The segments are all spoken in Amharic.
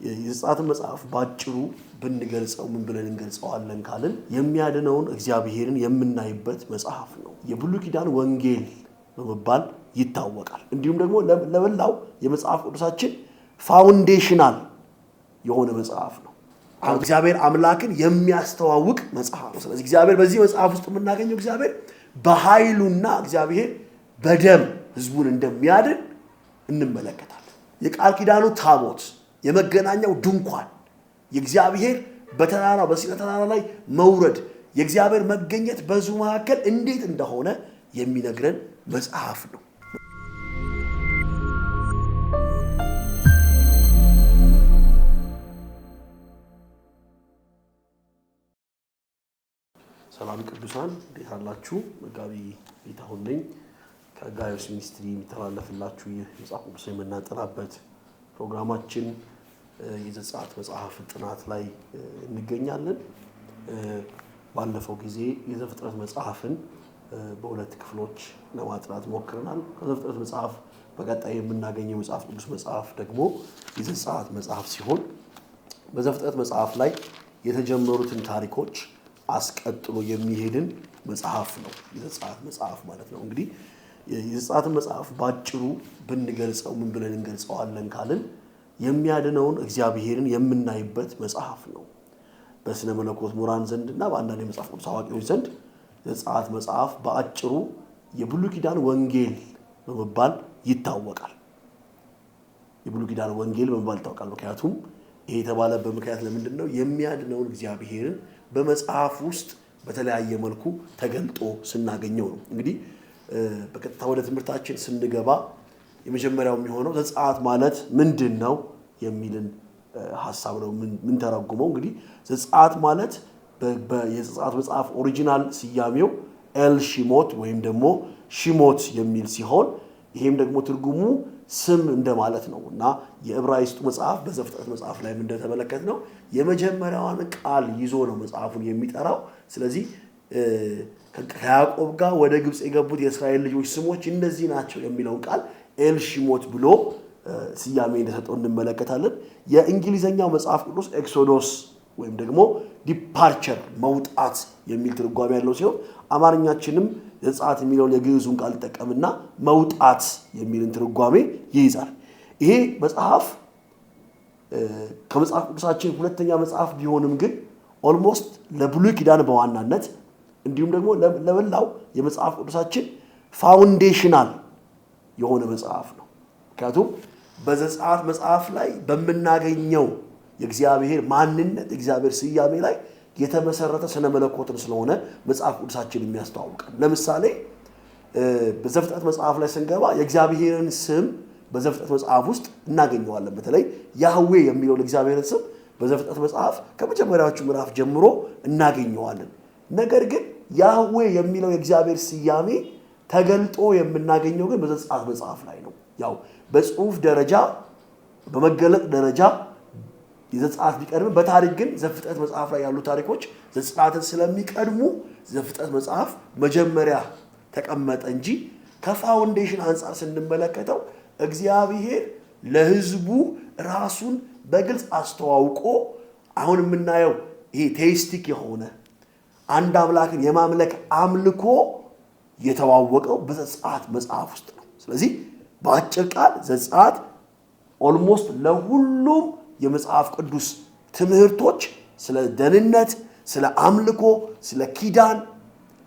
የዘጸአት መጽሐፍ ባጭሩ ብንገልጸው ምን ብለን እንገልጸዋለን ካልን የሚያድነውን እግዚአብሔርን የምናይበት መጽሐፍ ነው። የብሉይ ኪዳን ወንጌል በመባል ይታወቃል። እንዲሁም ደግሞ ለበላው የመጽሐፍ ቅዱሳችን ፋውንዴሽናል የሆነ መጽሐፍ ነው። እግዚአብሔር አምላክን የሚያስተዋውቅ መጽሐፍ ነው። ስለዚህ እግዚአብሔር በዚህ መጽሐፍ ውስጥ የምናገኘው እግዚአብሔር በኃይሉና እግዚአብሔር በደም ህዝቡን እንደሚያድን እንመለከታለን። የቃል ኪዳኑ ታቦት የመገናኛው ድንኳን የእግዚአብሔር በተራራ በሲና ተራራ ላይ መውረድ የእግዚአብሔር መገኘት በዙ መካከል እንዴት እንደሆነ የሚነግረን መጽሐፍ ነው። ሰላም ቅዱሳን እንዴት አላችሁ? መጋቢ ጌታሁን ነኝ። ከጋዮስ ሚኒስትሪ የሚተላለፍላችሁ ይህ መጽሐፍ ቅዱስ የምናጠናበት ፕሮግራማችን የዘጸአት መጽሐፍ ጥናት ላይ እንገኛለን። ባለፈው ጊዜ የዘፍጥረት መጽሐፍን በሁለት ክፍሎች ለማጥናት ሞክረናል። ከዘፍጥረት መጽሐፍ በቀጣይ የምናገኘው የመጽሐፍ ቅዱስ መጽሐፍ ደግሞ የዘጸአት መጽሐፍ ሲሆን በዘፍጥረት መጽሐፍ ላይ የተጀመሩትን ታሪኮች አስቀጥሎ የሚሄድን መጽሐፍ ነው የዘጸአት መጽሐፍ ማለት ነው። እንግዲህ የዘጸአት መጽሐፍ ባጭሩ ብንገልጸው ምን ብለን እንገልጸዋለን ካልን የሚያድነውን እግዚአብሔርን የምናይበት መጽሐፍ ነው። በስነ መለኮት ምሁራን ዘንድና በአንዳንድ የመጽሐፍ ቅዱስ አዋቂዎች ዘንድ የዘጸአት መጽሐፍ በአጭሩ የብሉይ ኪዳን ወንጌል በመባል ይታወቃል። የብሉይ ኪዳን ወንጌል በመባል ይታወቃል። ምክንያቱም ይሄ የተባለበት ምክንያት ለምንድን ነው? የሚያድነውን እግዚአብሔርን በመጽሐፍ ውስጥ በተለያየ መልኩ ተገልጦ ስናገኘው ነው። እንግዲህ በቀጥታ ወደ ትምህርታችን ስንገባ የመጀመሪያው የሚሆነው ዘጸአት ማለት ምንድን ነው የሚልን ሐሳብ ነው ምን ተረጉመው። እንግዲህ ዘጸአት ማለት የዘጸአት መጽሐፍ ኦሪጂናል ስያሜው ኤል ሺሞት ወይም ደግሞ ሺሞት የሚል ሲሆን ይሄም ደግሞ ትርጉሙ ስም እንደማለት ነው እና የዕብራይስጡ መጽሐፍ በዘፍጥረት መጽሐፍ ላይ እንደተመለከትነው የመጀመሪያዋን ቃል ይዞ ነው መጽሐፉን የሚጠራው። ስለዚህ ከያዕቆብ ጋር ወደ ግብጽ የገቡት የእስራኤል ልጆች ስሞች እነዚህ ናቸው የሚለውን ቃል ኤል ሺሞት ብሎ ስያሜ እንደሰጠው እንመለከታለን። የእንግሊዘኛው መጽሐፍ ቅዱስ ኤክሶዶስ ወይም ደግሞ ዲፓርቸር መውጣት የሚል ትርጓሜ ያለው ሲሆን አማርኛችንም ዘጸአት የሚለውን የግዕዙን ቃል ተጠቀምና መውጣት የሚልን ትርጓሜ ይይዛል። ይሄ መጽሐፍ ከመጽሐፍ ቅዱሳችን ሁለተኛ መጽሐፍ ቢሆንም ግን ኦልሞስት ለብሉይ ኪዳን በዋናነት እንዲሁም ደግሞ ለበላው የመጽሐፍ ቅዱሳችን ፋውንዴሽናል የሆነ መጽሐፍ ነው። ምክንያቱም በዘጸአት መጽሐፍ ላይ በምናገኘው የእግዚአብሔር ማንነት የእግዚአብሔር ስያሜ ላይ የተመሰረተ ስነ መለኮትን ስለሆነ መጽሐፍ ቅዱሳችን የሚያስተዋውቃል። ለምሳሌ በዘፍጥረት መጽሐፍ ላይ ስንገባ የእግዚአብሔርን ስም በዘፍጥረት መጽሐፍ ውስጥ እናገኘዋለን። በተለይ ያህዌ የሚለው የእግዚአብሔርን ስም በዘፍጥረት መጽሐፍ ከመጀመሪያዎቹ ምዕራፍ ጀምሮ እናገኘዋለን። ነገር ግን ያህዌ የሚለው የእግዚአብሔር ስያሜ ተገልጦ የምናገኘው ግን በዘጸአት መጽሐፍ ላይ ነው። ያው በጽሁፍ ደረጃ በመገለጥ ደረጃ የዘጸአት ቢቀድም በታሪክ ግን ዘፍጥረት መጽሐፍ ላይ ያሉ ታሪኮች ዘጸአትን ስለሚቀድሙ ዘፍጥረት መጽሐፍ መጀመሪያ ተቀመጠ እንጂ ከፋውንዴሽን አንፃር ስንመለከተው እግዚአብሔር ለሕዝቡ ራሱን በግልጽ አስተዋውቆ አሁን የምናየው ይሄ ቴይስቲክ የሆነ አንድ አምላክን የማምለክ አምልኮ የተዋወቀው በዘጸአት መጽሐፍ ውስጥ ነው። ስለዚህ በአጭር ቃል ዘጸአት ኦልሞስት ለሁሉም የመጽሐፍ ቅዱስ ትምህርቶች ስለ ደህንነት፣ ስለ አምልኮ፣ ስለ ኪዳን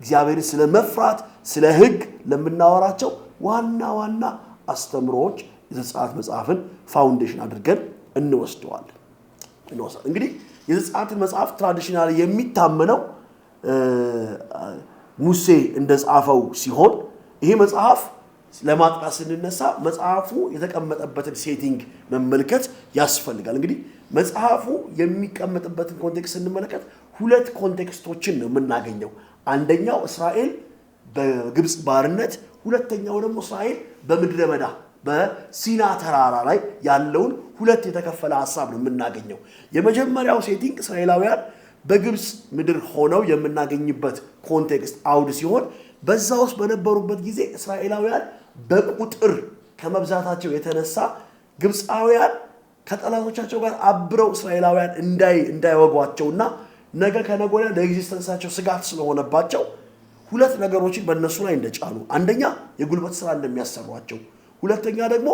እግዚአብሔርን ስለ መፍራት፣ ስለ ሕግ ለምናወራቸው ዋና ዋና አስተምሮዎች የዘጸአት መጽሐፍን ፋውንዴሽን አድርገን እንወስደዋለን። እንግዲህ የዘጸአትን መጽሐፍ ትራዲሽናል የሚታመነው ሙሴ እንደጻፈው ሲሆን ይሄ መጽሐፍ ለማጥናት ስንነሳ መጽሐፉ የተቀመጠበትን ሴቲንግ መመልከት ያስፈልጋል። እንግዲህ መጽሐፉ የሚቀመጥበትን ኮንቴክስት ስንመለከት ሁለት ኮንቴክስቶችን ነው የምናገኘው። አንደኛው እስራኤል በግብጽ ባርነት፣ ሁለተኛው ደግሞ እስራኤል በምድረ በዳ በሲና ተራራ ላይ ያለውን ሁለት የተከፈለ ሐሳብ ነው የምናገኘው። የመጀመሪያው ሴቲንግ እስራኤላውያን በግብጽ ምድር ሆነው የምናገኝበት ኮንቴክስት አውድ ሲሆን በዛ ውስጥ በነበሩበት ጊዜ እስራኤላውያን በቁጥር ከመብዛታቸው የተነሳ ግብፃውያን ከጠላቶቻቸው ጋር አብረው እስራኤላውያን እንዳይወጓቸውና ነገ ከነገ ለኤግዚስተንሳቸው ስጋት ስለሆነባቸው ሁለት ነገሮችን በእነሱ ላይ እንደጫኑ፣ አንደኛ የጉልበት ስራ እንደሚያሰሯቸው፣ ሁለተኛ ደግሞ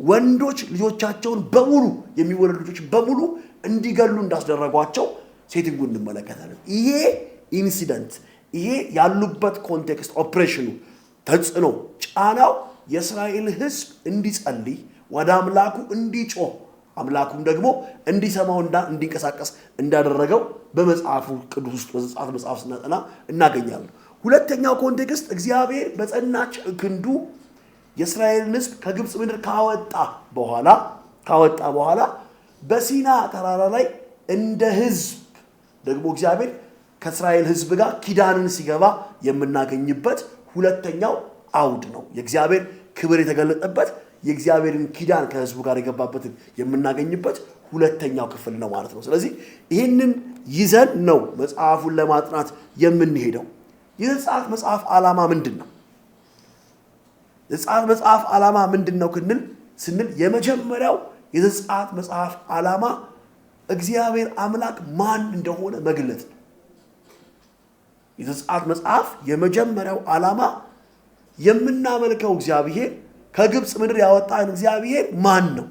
ወንዶች ልጆቻቸውን በሙሉ የሚወለዱ ልጆች በሙሉ እንዲገሉ እንዳስደረጓቸው ሴቲንጉ እንመለከታለን። ይሄ ኢንሲደንት፣ ይሄ ያሉበት ኮንቴክስት፣ ኦፕሬሽኑ፣ ተጽዕኖ፣ ጫናው የእስራኤል ሕዝብ እንዲጸልይ ወደ አምላኩ እንዲጮህ አምላኩም ደግሞ እንዲሰማውና እንዲንቀሳቀስ እንዳደረገው በመጽሐፉ ቅዱስ ውስጥ በዘጸአት መጽሐፍ ስናጠና እናገኛለን። ሁለተኛው ኮንቴክስት እግዚአብሔር በጸናች ክንዱ የእስራኤልን ሕዝብ ከግብፅ ምድር ካወጣ በኋላ በሲና ተራራ ላይ እንደ ሕዝብ ደግሞ እግዚአብሔር ከእስራኤል ሕዝብ ጋር ኪዳንን ሲገባ የምናገኝበት ሁለተኛው አውድ ነው። የእግዚአብሔር ክብር የተገለጠበት የእግዚአብሔርን ኪዳን ከሕዝቡ ጋር የገባበትን የምናገኝበት ሁለተኛው ክፍል ነው ማለት ነው። ስለዚህ ይህንን ይዘን ነው መጽሐፉን ለማጥናት የምንሄደው። የዘጸአት መጽሐፍ ዓላማ ምንድን ነው? የዘጸአት መጽሐፍ ዓላማ ምንድን ነው ስንል የመጀመሪያው የዘጸአት መጽሐፍ ዓላማ እግዚአብሔር አምላክ ማን እንደሆነ መግለጽ ነው። የዘጸአት መጽሐፍ የመጀመሪያው ዓላማ የምናመልከው እግዚአብሔር ከግብፅ ምድር ያወጣን እግዚአብሔር ማን ነው?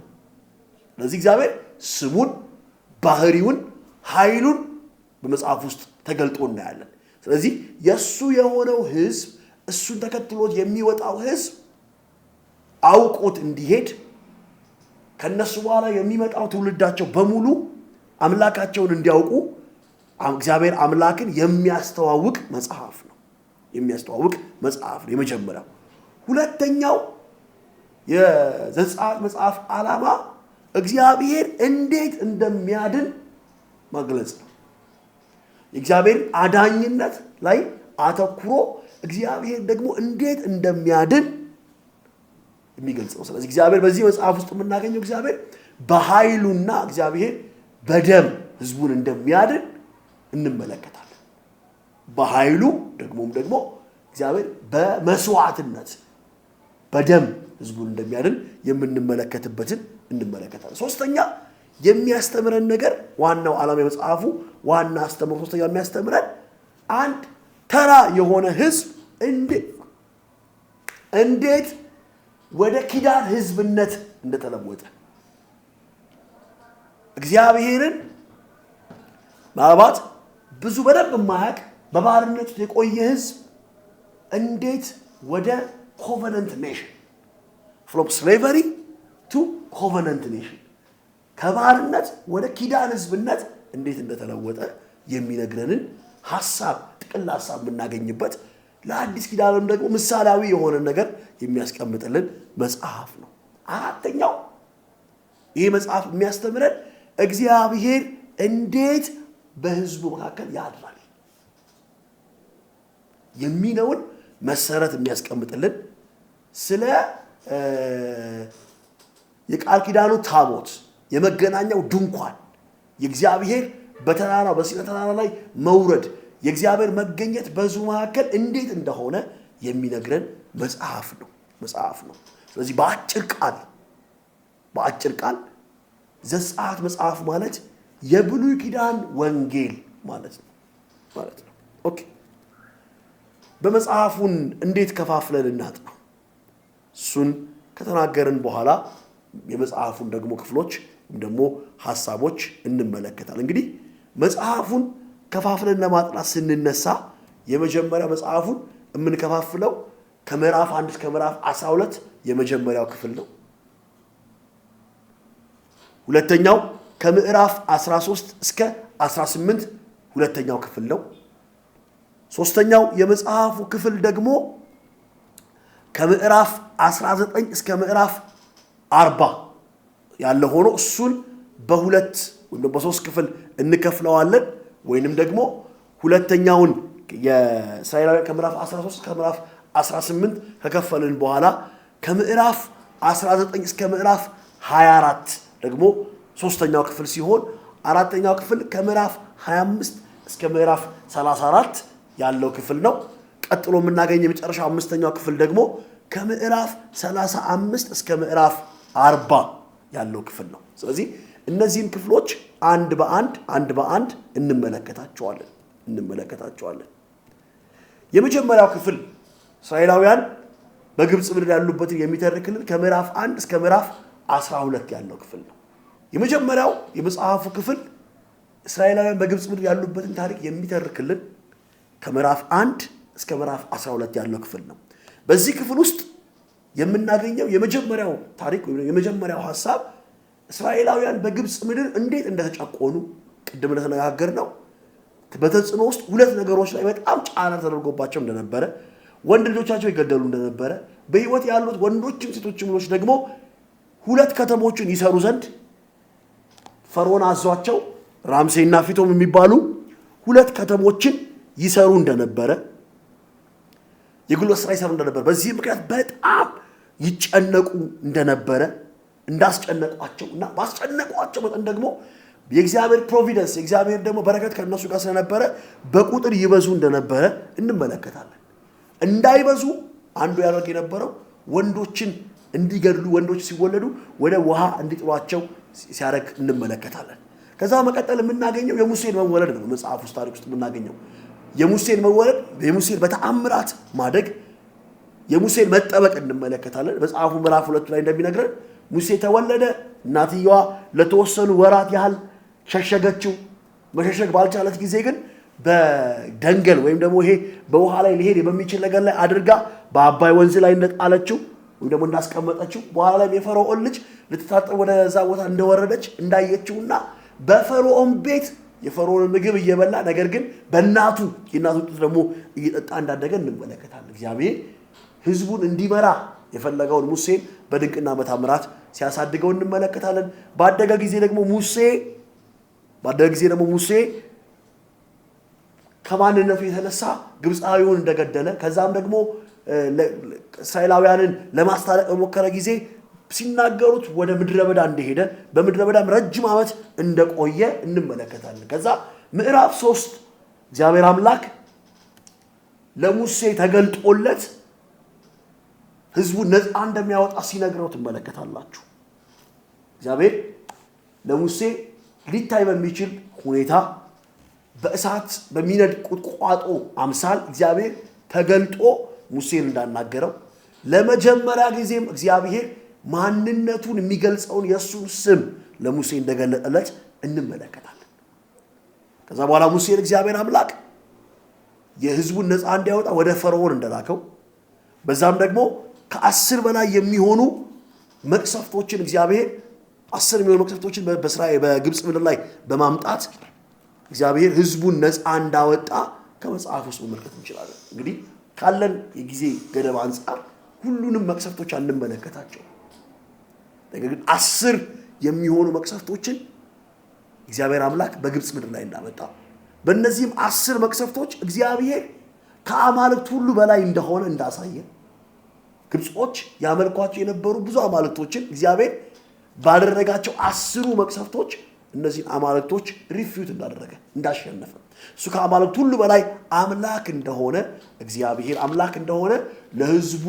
ስለዚህ እግዚአብሔር ስሙን፣ ባህሪውን፣ ኃይሉን በመጽሐፍ ውስጥ ተገልጦ እናያለን። ስለዚህ የእሱ የሆነው ሕዝብ እሱን ተከትሎት የሚወጣው ሕዝብ አውቆት እንዲሄድ ከነሱ በኋላ የሚመጣው ትውልዳቸው በሙሉ አምላካቸውን እንዲያውቁ እግዚአብሔር አምላክን የሚያስተዋውቅ መጽሐፍ ነው። የመጀመሪያው። ሁለተኛው የዘጸአት መጽሐፍ ዓላማ እግዚአብሔር እንዴት እንደሚያድን መግለጽ ነው። የእግዚአብሔር አዳኝነት ላይ አተኩሮ እግዚአብሔር ደግሞ እንዴት እንደሚያድን የሚገልጽ ነው። ስለዚህ እግዚአብሔር በዚህ መጽሐፍ ውስጥ የምናገኘው እግዚአብሔር በኃይሉና እግዚአብሔር በደም ሕዝቡን እንደሚያድን እንመለከታለን። በኃይሉ ደግሞ እግዚአብሔር በመስዋዕትነት በደም ሕዝቡን እንደሚያድን የምንመለከትበትን እንመለከታለን። ሶስተኛ የሚያስተምረን ነገር ዋናው ዓላማ የመጽሐፉ ዋና አስተምሮ ሶስተኛ የሚያስተምረን አንድ ተራ የሆነ ሕዝብ እንዴት ወደ ኪዳን ሕዝብነት እንደተለወጠ እግዚአብሔርን ምናልባት ብዙ በደንብ የማያውቅ በባርነት የቆየ ሕዝብ እንዴት ወደ ኮቨነንት ኔሽን ፍሮም ስሌቨሪ ቱ ኮቨነንት ኔሽን ከባርነት ወደ ኪዳን ሕዝብነት እንዴት እንደተለወጠ የሚነግረንን ጥቅል ሐሳብ የምናገኝበት ለአዲስ ኪዳንም ደግሞ ምሳሌያዊ የሆነ ነገር የሚያስቀምጥልን መጽሐፍ ነው። አራተኛው ይህ መጽሐፍ የሚያስተምረን እግዚአብሔር እንዴት በሕዝቡ መካከል ያድራል የሚለውን መሰረት የሚያስቀምጥልን ስለ የቃል ኪዳኑ ታቦት የመገናኛው ድንኳን የእግዚአብሔር በሲና ተራራ ላይ መውረድ የእግዚአብሔር መገኘት በሕዝቡ መካከል እንዴት እንደሆነ የሚነግረን መጽሐፍ ነው። ስለዚህ በአጭር ቃል ዘጸአት መጽሐፍ ማለት የብሉይ ኪዳን ወንጌል ማለት ነው። ኦኬ፣ በመጽሐፉን እንዴት ከፋፍለን እናጥናው? እሱን ከተናገርን በኋላ የመጽሐፉን ደግሞ ክፍሎች ደግሞ ሐሳቦች እንመለከታለን። እንግዲህ መጽሐፉን ከፋፍለን ለማጥናት ስንነሳ የመጀመሪያ መጽሐፉን የምንከፋፍለው ከምዕራፍ 1 እስከ ምዕራፍ 12 የመጀመሪያው ክፍል ነው። ሁለተኛው ከምዕራፍ 13 እስከ 18 ሁለተኛው ክፍል ነው። ሶስተኛው የመጽሐፉ ክፍል ደግሞ ከምዕራፍ 19 እስከ ምዕራፍ 40 ያለ ሆኖ እሱን በሁለት ወይም በሶስት ክፍል እንከፍለዋለን። ወይንም ደግሞ ሁለተኛውን የእስራኤላውያን ከምዕራፍ 13 እስከ ምዕራፍ 18 ከከፈልን በኋላ ከምዕራፍ 19 እስከ ምዕራፍ 24 ደግሞ ሶስተኛው ክፍል ሲሆን አራተኛው ክፍል ከምዕራፍ 25 እስከ ምዕራፍ 34 ያለው ክፍል ነው። ቀጥሎ የምናገኝ የመጨረሻው አምስተኛው ክፍል ደግሞ ከምዕራፍ 35 እስከ ምዕራፍ 40 ያለው ክፍል ነው። ስለዚህ እነዚህን ክፍሎች አንድ በአንድ እንመለከታቸዋለን። የመጀመሪያው ክፍል እስራኤላውያን በግብጽ ምድር ያሉበትን የሚተርክልን ከምዕራፍ 1 እስከ ምዕራፍ 12 ያለው ክፍል ነው። የመጀመሪያው የመጽሐፉ ክፍል እስራኤላውያን በግብጽ ምድር ያሉበትን ታሪክ የሚተርክልን ከምዕራፍ 1 እስከ ምዕራፍ 12 ያለው ክፍል ነው። በዚህ ክፍል ውስጥ የምናገኘው የመጀመሪያው ታሪክ ወይ የመጀመሪያው ሐሳብ እስራኤላውያን በግብጽ ምድር እንዴት እንደተጨቆኑ ቅድም እንደተነጋገርነው በተጽዕኖ ውስጥ ሁለት ነገሮች ላይ በጣም ጫና ተደርጎባቸው እንደነበረ፣ ወንድ ልጆቻቸው ይገደሉ እንደነበረ፣ በህይወት ያሉት ወንዶችም ሴቶችም ልጆች ደግሞ ሁለት ከተሞችን ይሰሩ ዘንድ ፈርዖን አዟቸው ራምሴና ፊቶም የሚባሉ ሁለት ከተሞችን ይሰሩ እንደነበረ፣ የጉልበት ስራ ይሰሩ እንደነበረ፣ በዚህ ምክንያት በጣም ይጨነቁ እንደነበረ እንዳስጨነቋቸውና ባስጨነቋቸው መጠን ደግሞ የእግዚአብሔር ፕሮቪደንስ የእግዚአብሔር ደግሞ በረከት ከነሱ ጋር ስለነበረ በቁጥር ይበዙ እንደነበረ እንመለከታለን። እንዳይበዙ አንዱ ያደርግ የነበረው ወንዶችን እንዲገድሉ፣ ወንዶች ሲወለዱ ወደ ውሃ እንዲጥሏቸው ሲያደርግ እንመለከታለን። ከዛ መቀጠል የምናገኘው የሙሴን መወለድ ነው። መጽሐፍ ውስጥ ታሪክ ውስጥ የምናገኘው የሙሴን መወለድ፣ የሙሴን በተአምራት ማደግ፣ የሙሴን መጠበቅ እንመለከታለን። መጽሐፉ ምዕራፍ 2 ላይ እንደሚነግረን ሙሴ ተወለደ። እናትየዋ ለተወሰኑ ወራት ያህል ሸሸገችው። መሸሸግ ባልቻለት ጊዜ ግን በደንገል ወይም ደግሞ ይሄ በውሃ ላይ ሊሄድ በሚችል ነገር ላይ አድርጋ በአባይ ወንዝ ላይ እንደጣለችው ወይም ደግሞ እንዳስቀመጠችው፣ በኋላ ላይ የፈርዖን ልጅ ልትታጠብ ወደዛ ቦታ እንደወረደች እንዳየችውና በፈርዖን ቤት የፈርዖን ምግብ እየበላ ነገር ግን የእናቱ ጡት ደግሞ እየጠጣ እንዳደገ እንመለከታለን። እግዚአብሔር ሕዝቡን እንዲመራ የፈለገውን ሙሴን በድንቅና በታምራት ሲያሳድገው እንመለከታለን። ባደገ ጊዜ ደግሞ ሙሴ ከማንነቱ የተነሳ ግብፃዊውን እንደገደለ ከዛም ደግሞ እስራኤላውያንን ለማስታረቅ በሞከረ ጊዜ ሲናገሩት ወደ ምድረ በዳ እንደሄደ በምድረ በዳም ረጅም ዓመት እንደቆየ እንመለከታለን። ከዛ ምዕራፍ 3 እግዚአብሔር አምላክ ለሙሴ ተገልጦለት ሕዝቡን ነፃ እንደሚያወጣ ሲነግረው ትመለከታላችሁ። እግዚአብሔር ለሙሴ ሊታይ በሚችል ሁኔታ በእሳት በሚነድ ቁጥቋጦ አምሳል እግዚአብሔር ተገልጦ ሙሴን እንዳናገረው፣ ለመጀመሪያ ጊዜም እግዚአብሔር ማንነቱን የሚገልጸውን የእሱን ስም ለሙሴ እንደገለጠለት እንመለከታለን። ከዛ በኋላ ሙሴን እግዚአብሔር አምላክ የሕዝቡን ነፃ እንዲያወጣ ወደ ፈርዖን እንደላከው፣ በዛም ደግሞ ከ10 በላይ የሚሆኑ መቅሰፍቶችን እግዚአብሔር 10 የሚሆኑ መቅሰፍቶችን በግብጽ ምድር ላይ በማምጣት እግዚአብሔር ሕዝቡን ነፃ እንዳወጣ ከመጽሐፍ ውስጥ መመልከት እንችላለን። እንግዲህ ካለን የጊዜ ገደብ አንጻር ሁሉንም መቅሰፍቶች አንመለከታቸው። ነገር ግን 10 የሚሆኑ መቅሰፍቶችን እግዚአብሔር አምላክ በግብጽ ምድር ላይ እንዳመጣ፣ በእነዚህም 10 መቅሰፍቶች እግዚአብሔር ከአማልክት ሁሉ በላይ እንደሆነ እንዳሳየ፣ ግብጾች ያመልኳቸው የነበሩ ብዙ አማልክቶችን እግዚአብሔር ባደረጋቸው 10 መቅሰፍቶች እነዚህን አማልክቶች ሪፊዩት እንዳደረገ እንዳሸነፈ፣ እሱ ከአማልክት ሁሉ በላይ አምላክ እንደሆነ እግዚአብሔር አምላክ እንደሆነ ለሕዝቡ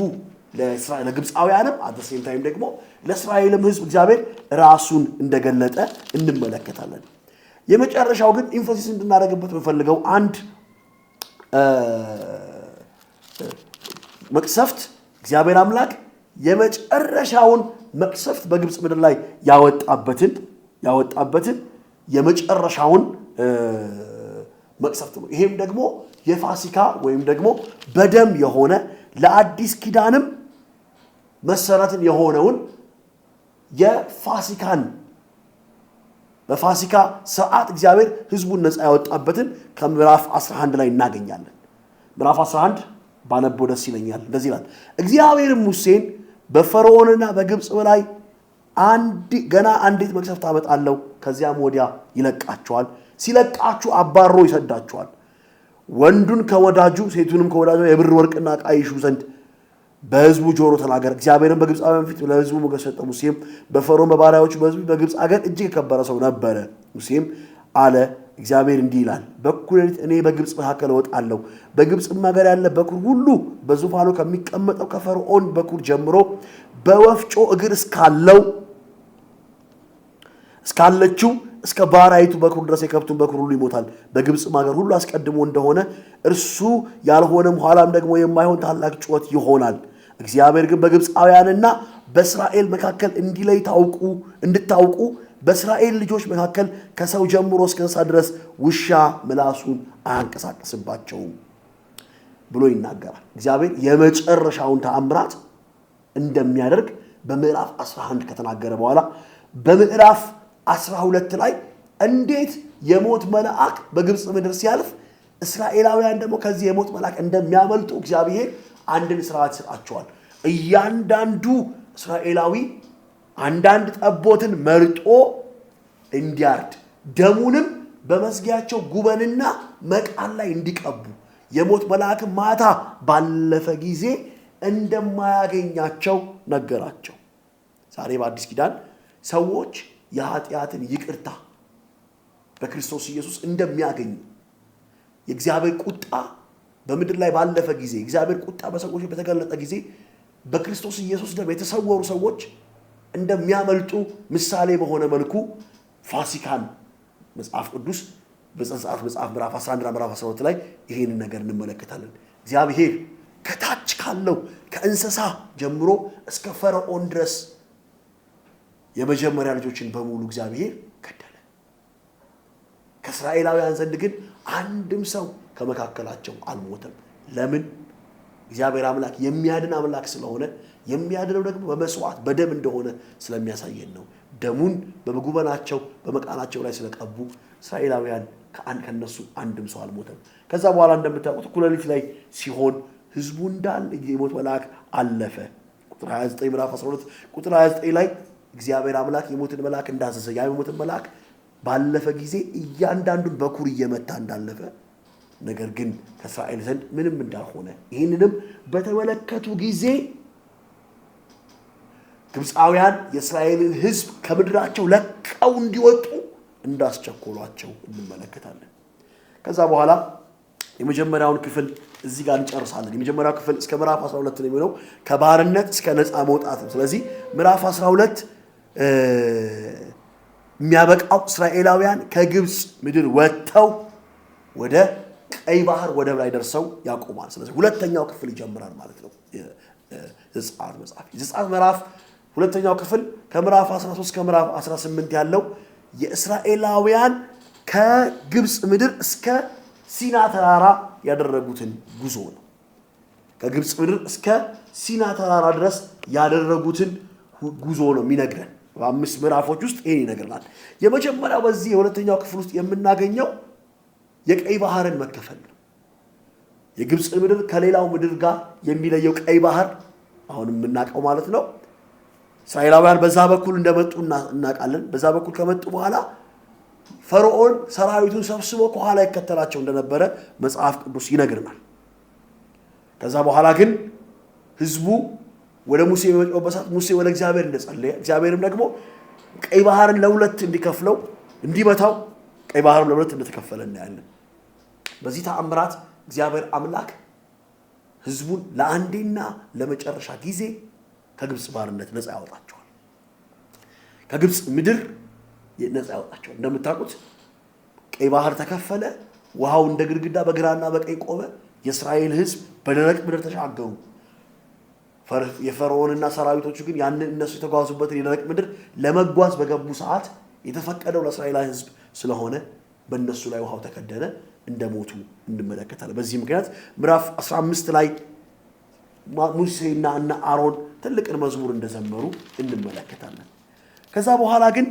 ለግብፃውያንም አደሴም ታይም ደግሞ ለእስራኤልም ሕዝብ እግዚአብሔር ራሱን እንደገለጠ እንመለከታለን። የመጨረሻው ግን ኢንፎሲስ እንድናደርግበት በፈልገው አንድ መቅሰፍት እግዚአብሔር አምላክ የመጨረሻውን መቅሰፍት በግብጽ ምድር ላይ ያወጣበትን የመጨረሻውን መቅሰፍት ነው። ይሄም ደግሞ የፋሲካ ወይም ደግሞ በደም የሆነ ለአዲስ ኪዳንም መሰረትን የሆነውን በፋሲካ ሰዓት እግዚአብሔር ሕዝቡን ነፃ ያወጣበትን ከምዕራፍ 11 ላይ እናገኛለን። ምዕራፍ 11 ባነበው ደስ ይለኛል። እንደዚህ ይላል፣ እግዚአብሔርም ሙሴን በፈርዖንና በግብጽ ላይ ገና አንዲት መቅሰፍት አመጣለሁ፣ ከዚያም ወዲያ ይለቃቸዋል። ሲለቃችሁ አባሮ ይሰዳቸዋል። ወንዱን ከወዳጁ ሴቱንም ከወዳጁ የብር ወርቅና ዕቃ ይሹ ዘንድ በሕዝቡ ጆሮ ተናገረ። እግዚአብሔርም በግብፃውያን ፊት ለሕዝቡ ሞገስ ሰጠ። ሙሴም በፈርዖን በባሪያዎቹ በሕዝቡ በግብፅ አገር እጅግ የከበረ ሰው ነበረ። ሙሴም አለ፣ እግዚአብሔር እንዲህ ይላል፣ በኩል ሌሊት እኔ በግብፅ መካከል እወጣለሁ። በግብፅም ሀገር ያለ በኩር ሁሉ በዙፋኑ ከሚቀመጠው ከፈርዖን በኩር ጀምሮ በወፍጮ እግር እስካለው እስካለችው እስከ ባሪያይቱ በኩር ድረስ የከብቱን በኩር ሁሉ ይሞታል። በግብፅ ሀገር ሁሉ አስቀድሞ እንደሆነ እርሱ ያልሆነም ኋላም ደግሞ የማይሆን ታላቅ ጩኸት ይሆናል። እግዚአብሔር ግን በግብፃውያንና በእስራኤል መካከል እንዲለይ እንድታውቁ በእስራኤል ልጆች መካከል ከሰው ጀምሮ እስከ እንስሳ ድረስ ውሻ ምላሱን አያንቀሳቅስባቸውም ብሎ ይናገራል። እግዚአብሔር የመጨረሻውን ተአምራት እንደሚያደርግ በምዕራፍ 11 ከተናገረ በኋላ በምዕራፍ 12 ላይ እንዴት የሞት መልአክ በግብፅ ምድር ሲያልፍ እስራኤላውያን ደግሞ ከዚህ የሞት መልአክ እንደሚያመልጡ እግዚአብሔር አንድን ስርዓት ሰጣቸዋል። እያንዳንዱ እስራኤላዊ አንዳንድ ጠቦትን መርጦ እንዲያርድ ደሙንም በመስጊያቸው ጉበንና መቃን ላይ እንዲቀቡ የሞት መልአክ ማታ ባለፈ ጊዜ እንደማያገኛቸው ነገራቸው። ዛሬ በአዲስ ኪዳን ሰዎች የኃጢአትን ይቅርታ በክርስቶስ ኢየሱስ እንደሚያገኙ የእግዚአብሔር ቁጣ በምድር ላይ ባለፈ ጊዜ እግዚአብሔር ቁጣ በሰዎች በተገለጠ ጊዜ በክርስቶስ ኢየሱስ ደም የተሰወሩ ሰዎች እንደሚያመልጡ ምሳሌ በሆነ መልኩ ፋሲካን መጽሐፍ ቅዱስ በዘጸአት መጽሐፍ ምዕራፍ 11 እና ምዕራፍ 12 ላይ ይሄንን ነገር እንመለከታለን። እግዚአብሔር ከታች ካለው ከእንስሳ ጀምሮ እስከ ፈርዖን ድረስ የመጀመሪያ ልጆችን በሙሉ እግዚአብሔር ገደለ። ከእስራኤላውያን ዘንድ ግን አንድም ሰው ከመካከላቸው አልሞተም። ለምን? እግዚአብሔር አምላክ የሚያድን አምላክ ስለሆነ የሚያድነው ደግሞ በመስዋዕት በደም እንደሆነ ስለሚያሳየን ነው። ደሙን በጉበናቸው በመቃናቸው ላይ ስለቀቡ እስራኤላውያን ከነሱ አንድም ሰው አልሞተም። ከዛ በኋላ እንደምታውቁት እኩለ ሌሊት ላይ ሲሆን ህዝቡ እንዳለ የሞት መልአክ አለፈ። ቁጥር 29 ምዕራፍ 12 ቁጥር 29 ላይ እግዚአብሔር አምላክ የሞትን መልአክ እንዳዘዘ ያ የሞትን መልአክ ባለፈ ጊዜ እያንዳንዱን በኩር እየመታ እንዳለፈ ነገር ግን ከእስራኤል ዘንድ ምንም እንዳልሆነ ይህንንም በተመለከቱ ጊዜ ግብፃውያን የእስራኤልን ህዝብ ከምድራቸው ለቀው እንዲወጡ እንዳስቸኮሏቸው እንመለከታለን። ከዛ በኋላ የመጀመሪያውን ክፍል እዚህ ጋር እንጨርሳለን። የመጀመሪያው ክፍል እስከ ምዕራፍ 12 ነው የሚሆነው ከባርነት እስከ ነፃ መውጣት ነው። ስለዚህ ምዕራፍ 12 የሚያበቃው እስራኤላውያን ከግብፅ ምድር ወጥተው ወደ ቀይ ባህር ወደብ ላይ ደርሰው ያቆማል። ስለዚህ ሁለተኛው ክፍል ይጀምራል ማለት ነው። የዘጸአት መጽሐፍ የዘጸአት ምዕራፍ ሁለተኛው ክፍል ከምዕራፍ 13 እስከ ምዕራፍ 18 ያለው የእስራኤላውያን ከግብፅ ምድር እስከ ሲና ተራራ ያደረጉትን ጉዞ ነው። ከግብፅ ምድር እስከ ሲና ተራራ ድረስ ያደረጉትን ጉዞ ነው የሚነግረን። በአምስት ምዕራፎች ውስጥ ይሄን ይነግረናል። የመጀመሪያው በዚህ የሁለተኛው ክፍል ውስጥ የምናገኘው የቀይ ባህርን መከፈል ነው። የግብፅ ምድር ከሌላው ምድር ጋር የሚለየው ቀይ ባህር አሁን የምናውቀው ማለት ነው። እስራኤላውያን በዛ በኩል እንደመጡ እናውቃለን። በዛ በኩል ከመጡ በኋላ ፈርዖን ሰራዊቱን ሰብስቦ ከኋላ ይከተላቸው እንደነበረ መጽሐፍ ቅዱስ ይነግረናል። ከዛ በኋላ ግን ህዝቡ ወደ ሙሴ በመጣበት ሰዓት ሙሴ ወደ እግዚአብሔር እንደጸለየ እግዚአብሔርም ደግሞ ቀይ ባህርን ለሁለት እንዲከፍለው እንዲመታው ቀይ ባህርም ለሁለት እንደተከፈለ እናያለን። በዚህ ተአምራት እግዚአብሔር አምላክ ህዝቡን ለአንዴና ለመጨረሻ ጊዜ ከግብፅ ባርነት ነፃ ያወጣቸዋል። ከግብፅ ምድር ነፃ ያወጣቸዋል። እንደምታውቁት ቀይ ባህር ተከፈለ፣ ውሃው እንደ ግድግዳ በግራና በቀኝ ቆመ። የእስራኤል ህዝብ በደረቅ ምድር ተሻገሩ። የፈርዖንና ሰራዊቶቹ ግን ያንን እነሱ የተጓዙበትን የደረቅ ምድር ለመጓዝ በገቡ ሰዓት የተፈቀደው ለእስራኤል ህዝብ ስለሆነ በእነሱ ላይ ውሃው ተከደነ፣ እንደሞቱ እንመለከታለን። በዚህ ምክንያት ምዕራፍ 15 ላይ ሙሴና እና አሮን ትልቅን መዝሙር እንደዘመሩ እንመለከታለን። ከዛ በኋላ ግን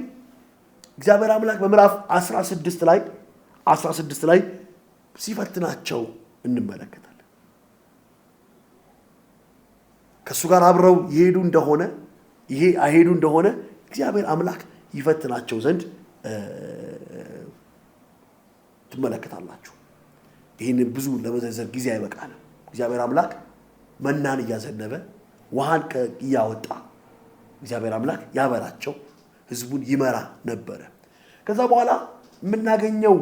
እግዚአብሔር አምላክ በምዕራፍ 16 ላይ ሲፈትናቸው እንመለከታለን። ከሱ ጋር አብረው ይሄዱ እንደሆነ እግዚአብሔር አምላክ ይፈትናቸው ዘንድ ትመለከታላችሁ። ይህንን ብዙ ለመዘርዘር ጊዜ አይበቃንም። እግዚአብሔር አምላክ መናን እያዘነበ ውሃን እያወጣ እግዚአብሔር አምላክ ያበራቸው ህዝቡን ይመራ ነበረ። ከዛ በኋላ የምናገኘው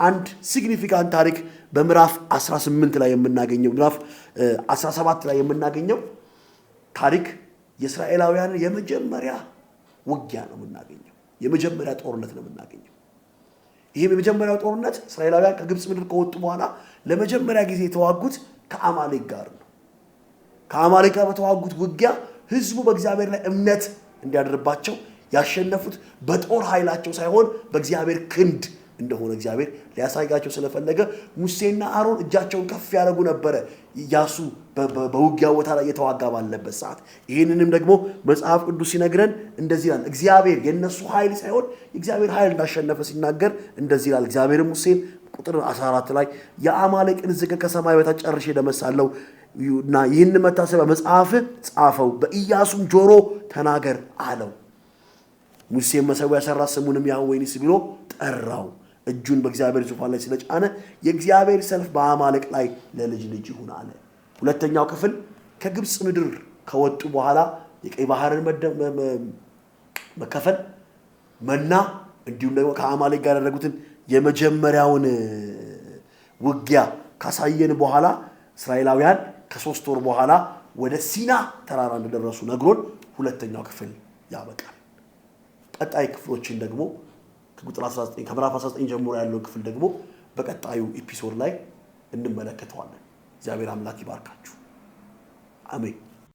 አንድ ሲግኒፊካንት ታሪክ በምዕራፍ 18 ላይ የምናገኘው ምዕራፍ 17 ላይ የምናገኘው ታሪክ የእስራኤላውያንን የመጀመሪያ ውጊያ ነው የምናገኘው። የመጀመሪያ ጦርነት ነው የምናገኘው። ይሄም የመጀመሪያው ጦርነት እስራኤላውያን ከግብጽ ምድር ከወጡ በኋላ ለመጀመሪያ ጊዜ የተዋጉት ከአማሌቅ ጋር ነው። ከአማሌቅ ጋር በተዋጉት ውጊያ ህዝቡ በእግዚአብሔር ላይ እምነት እንዲያደርባቸው ያሸነፉት በጦር ኃይላቸው ሳይሆን በእግዚአብሔር ክንድ እንደሆነ እግዚአብሔር ሊያሳያቸው ስለፈለገ ሙሴና አሮን እጃቸውን ከፍ ያደርጉ ነበረ ኢያሱ በውጊያ ቦታ ላይ የተዋጋ ባለበት ሰዓት። ይህንንም ደግሞ መጽሐፍ ቅዱስ ሲነግረን እንደዚህ ይላል። እግዚአብሔር የነሱ ኃይል ሳይሆን የእግዚአብሔር ኃይል እንዳሸነፈ ሲናገር እንደዚህ ይላል። እግዚአብሔር ሙሴን ቁጥር 14 ላይ የአማሌቅን ዝክር ከሰማይ በታች ጨርሼ ደመሳለሁ እና ይህን መታሰቢያ መጽሐፍ ጻፈው፣ በኢያሱም ጆሮ ተናገር አለው። ሙሴም መሠዊያ ሠራ፣ ስሙንም ያህዌ ንሲ ብሎ ጠራው። እጁን በእግዚአብሔር ዙፋን ላይ ስለጫነ የእግዚአብሔር ሰልፍ በአማሌቅ ላይ ለልጅ ልጅ ይሁን አለ። ሁለተኛው ክፍል ከግብጽ ምድር ከወጡ በኋላ የቀይ ባህርን መከፈል፣ መና እንዲሁም ደግሞ ከአማሌቅ ጋር ያደረጉትን የመጀመሪያውን ውጊያ ካሳየን በኋላ እስራኤላውያን ከ3 ወር በኋላ ወደ ሲና ተራራ እንደደረሱ ነግሮን ሁለተኛው ክፍል ያበቃል። ቀጣይ ክፍሎችን ደግሞ ከቁጥር 19 ከምዕራፍ 19 ጀምሮ ያለው ክፍል ደግሞ በቀጣዩ ኤፒሶድ ላይ እንመለከተዋለን። እግዚአብሔር አምላክ ይባርካችሁ። አሜን።